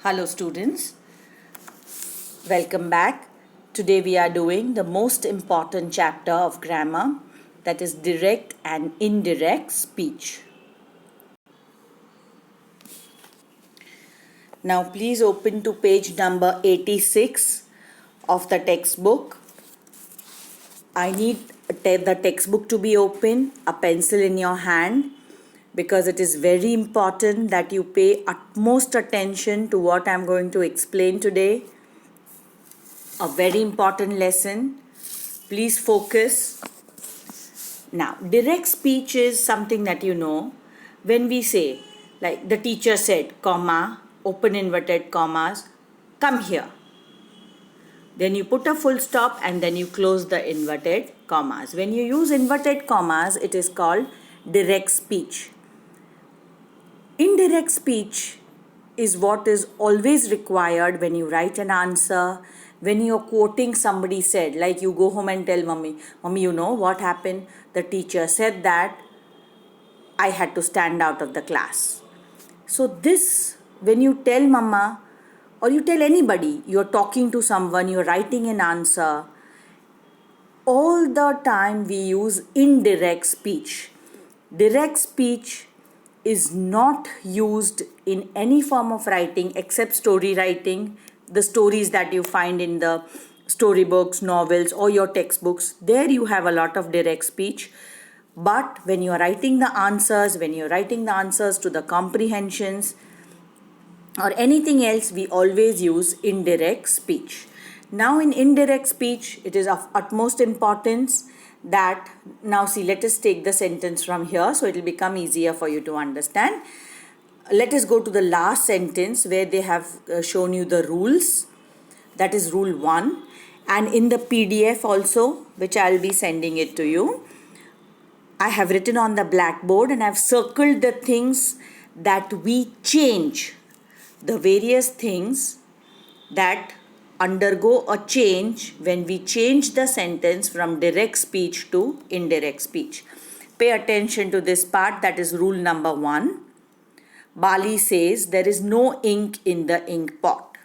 Hello students, welcome back. Today we are doing the most important chapter of grammar, that is direct and indirect speech. Now please open to page number 86 of the textbook. I need the textbook to be open, a pencil in your hand, because it is very important that you pay utmost attention to what I am going to explain today. A very important lesson. Please focus. Now, direct speech is something that you know. When we say, like the teacher said, comma, open inverted commas, come here. Then you put a full stop and then you close the inverted commas. When you use inverted commas, it is called direct speech. Indirect speech is what is always required when you write an answer, when you're quoting somebody said, like you go home and tell mommy, you know what happened? The teacher said that I had to stand out of the class. So this, when you tell mama or you tell anybody, you're talking to someone, you're writing an answer, all the time we use indirect speech. Direct speech is not used in any form of writing except story writing, the stories that you find in the storybooks, novels, or your textbooks. There you have a lot of direct speech. But when you are writing the answers, to the comprehensions or anything else, we always use indirect speech. Now in indirect speech, it is of utmost importance that, now see, let us take the sentence from here so it will become easier for you to understand. Let us go to the last sentence where they have shown you the rules. That is rule 1. And in the PDF also, which I will be sending it to you, I have written on the blackboard and I have circled the things that we change, the various things that undergo a change when we change the sentence from direct speech to indirect speech. Pay attention to this part, that is rule number 1. Bali says there is no ink in the ink pot.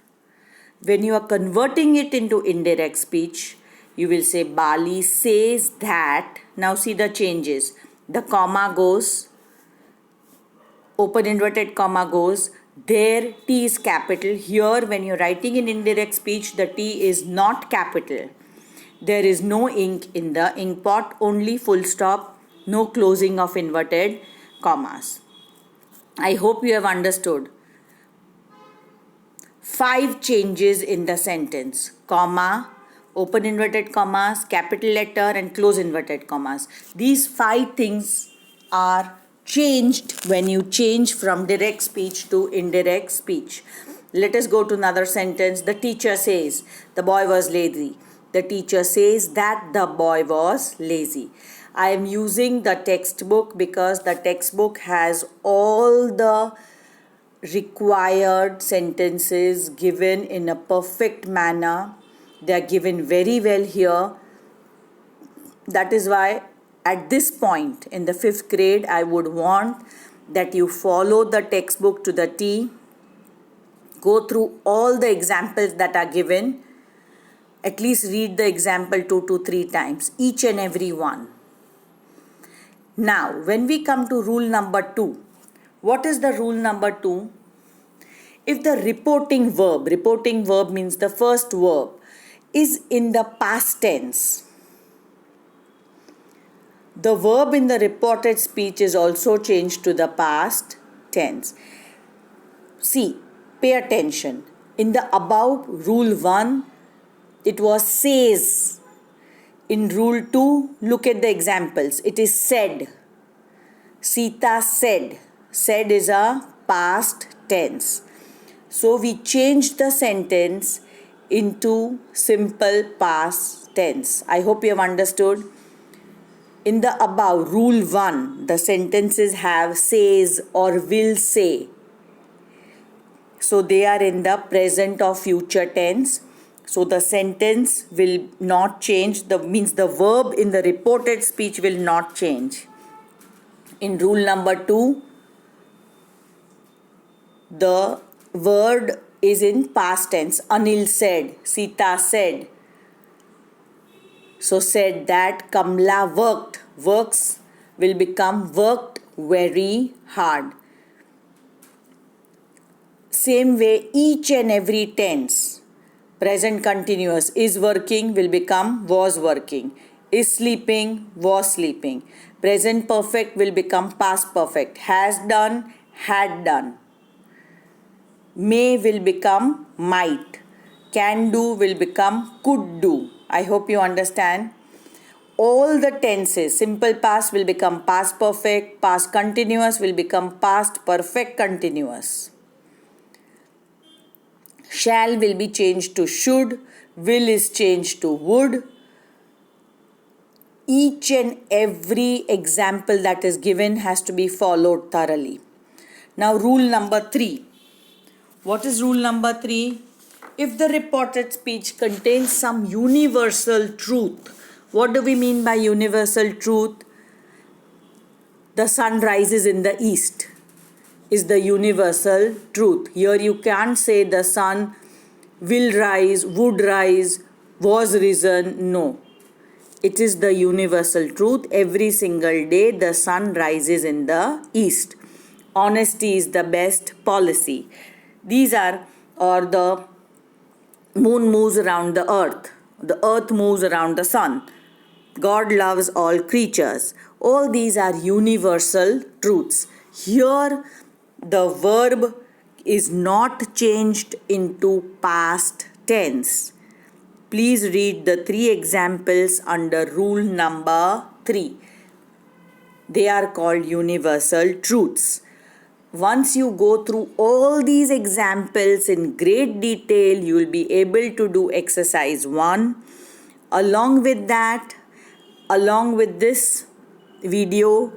When you are converting it into indirect speech, you will say Bali says that. Now see the changes. The comma goes, open inverted comma goes, there T is capital. Here when you're writing in indirect speech, the T is not capital. There is no ink in the ink pot, only full stop, no closing of inverted commas. I hope you have understood. 5 changes in the sentence: comma, open inverted commas, capital letter, and close inverted commas. These 5 things are changed when you change from direct speech to indirect speech. Let us go to another sentence. The teacher says the boy was lazy. The teacher says that the boy was lazy. I am using the textbook because the textbook has all the required sentences given in a perfect manner. They are given very well here. That is why at this point in the 5th grade, I would want that you follow the textbook to the T, go through all the examples that are given, at least read the example 2 to 3 times, each and every one. Now, when we come to rule number 2, what is the rule number 2? If the reporting verb means the first verb, is in the past tense, the verb in the reported speech is also changed to the past tense. See, pay attention. In the above rule 1, it was says. In rule 2, look at the examples. It is said. Sita said. Said is a past tense. So we changed the sentence into simple past tense. I hope you have understood. In the above, rule 1, the sentences have says or will say. So they are in the present or future tense. So the sentence will not change. Means the verb in the reported speech will not change. In rule number 2, the word is in past tense. Anil said, Sita said. So said that. Kamla worked. Works will become worked very hard. Same way, each and every tense. Present continuous. Is working will become was working. Is sleeping, was sleeping. Present perfect will become past perfect. Has done, had done. May will become might. Can do will become could do. I hope you understand. All the tenses, simple past will become past perfect, past continuous will become past perfect continuous. Shall will be changed to should, will is changed to would. Each and every example that is given has to be followed thoroughly. Now, rule number 3. What is rule number 3? If the reported speech contains some universal truth, what do we mean by universal truth? The sun rises in the east is the universal truth. Here you can't say the sun will rise, would rise, was risen. No. It is the universal truth. Every single day the sun rises in the east. Honesty is the best policy. These are, or the moon moves around the earth moves around the sun. God loves all creatures. All these are universal truths. Here the verb is not changed into past tense. Please read the 3 examples under rule number 3. They are called universal truths. Once you go through all these examples in great detail, you will be able to do exercise 1. Along with that, along with this video,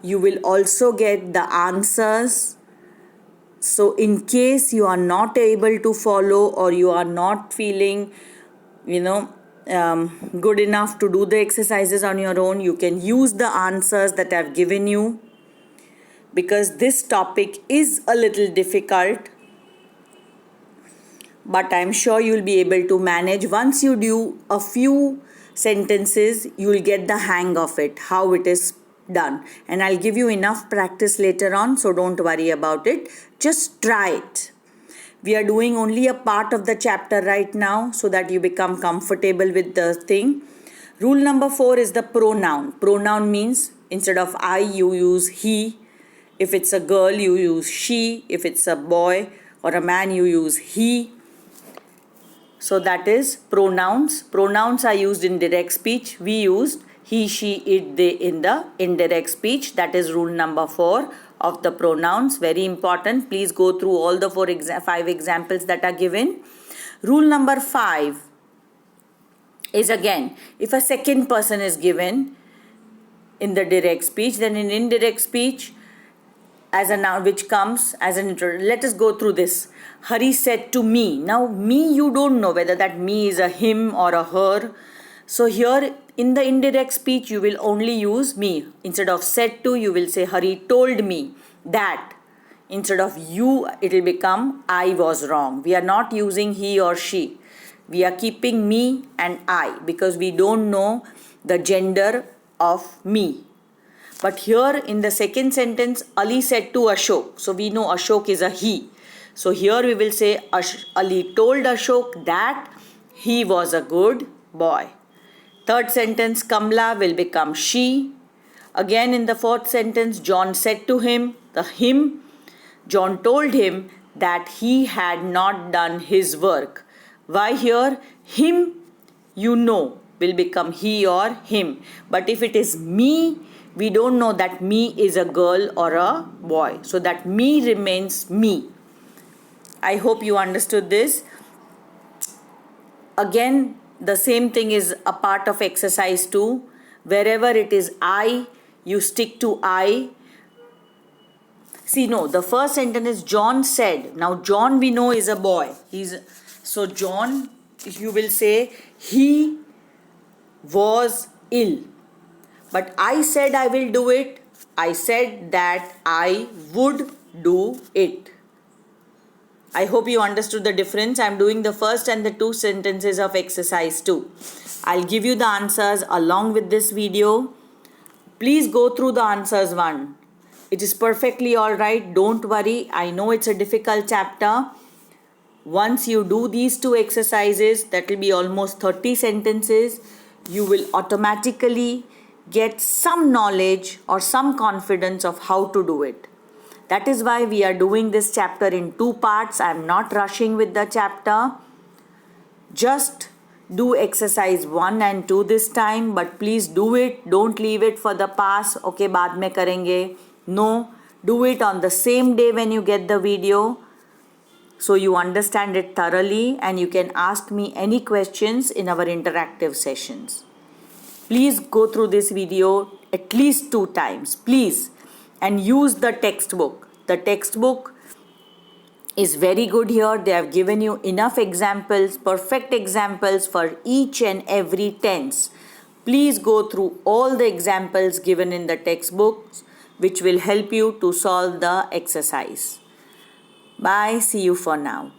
you will also get the answers. So in case you are not able to follow or you are not feeling, good enough to do the exercises on your own, you can use the answers that I've given you, because this topic is a little difficult, but I'm sure you'll be able to manage. Once you do a few sentences, you'll get the hang of it, how it is done. And I'll give you enough practice later on, so don't worry about it. Just try it. We are doing only a part of the chapter right now so that you become comfortable with the thing. Rule number 4 is the pronoun. Pronoun means instead of I, you use he. If it's a girl, you use she. If it's a boy or a man, you use he. So that is pronouns. Pronouns are used in direct speech. We used he, she, it, they in the indirect speech. That is rule number 4 of the pronouns. Very important. Please go through all the 5 examples that are given. Rule number 5 is, again, if a second person is given in the direct speech, then in indirect speech, as a noun which comes as an intro. Let us go through this. Hari said to me. Now, me, you don't know whether that me is a him or a her. So here in the indirect speech, you will only use me. Instead of said to, you will say Hari told me that. Instead of you, it will become I was wrong. We are not using he or she. We are keeping me and I, because we don't know the gender of me. But here in the second sentence, Ali said to Ashok. So we know Ashok is a he. So here we will say Ali told Ashok that he was a good boy. Third sentence, Kamla will become she. Again in the fourth sentence, John said to him, the him, John told him that he had not done his work. Why here? Him, you know, will become he or him. But if it is me, we don't know that me is a girl or a boy. So that me remains me. I hope you understood this. Again, the same thing is a part of exercise 2. Wherever it is I, you stick to I. See, no, the first sentence is John said. Now, John we know is a boy. So John, you will say he was ill. But I said I will do it. I said that I would do it. I hope you understood the difference. I'm doing the first and the 2 sentences of exercise 2. I'll give you the answers along with this video. Please go through the answers one. It is perfectly alright. Don't worry. I know it's a difficult chapter. Once you do these 2 exercises, that will be almost 30 sentences. You will automatically get some knowledge or some confidence of how to do it. That is why we are doing this chapter in 2 parts. I am not rushing with the chapter. Just do exercise 1 and 2 this time, but please do it. Don't leave it for the past. Okay, baad mein karenge. No, do it on the same day when you get the video, so you understand it thoroughly, and you can ask me any questions in our interactive sessions. Please go through this video at least 2 times, please, and use the textbook. The textbook is very good here. They have given you enough examples, perfect examples for each and every tense. Please go through all the examples given in the textbooks, which will help you to solve the exercise. Bye. See you for now.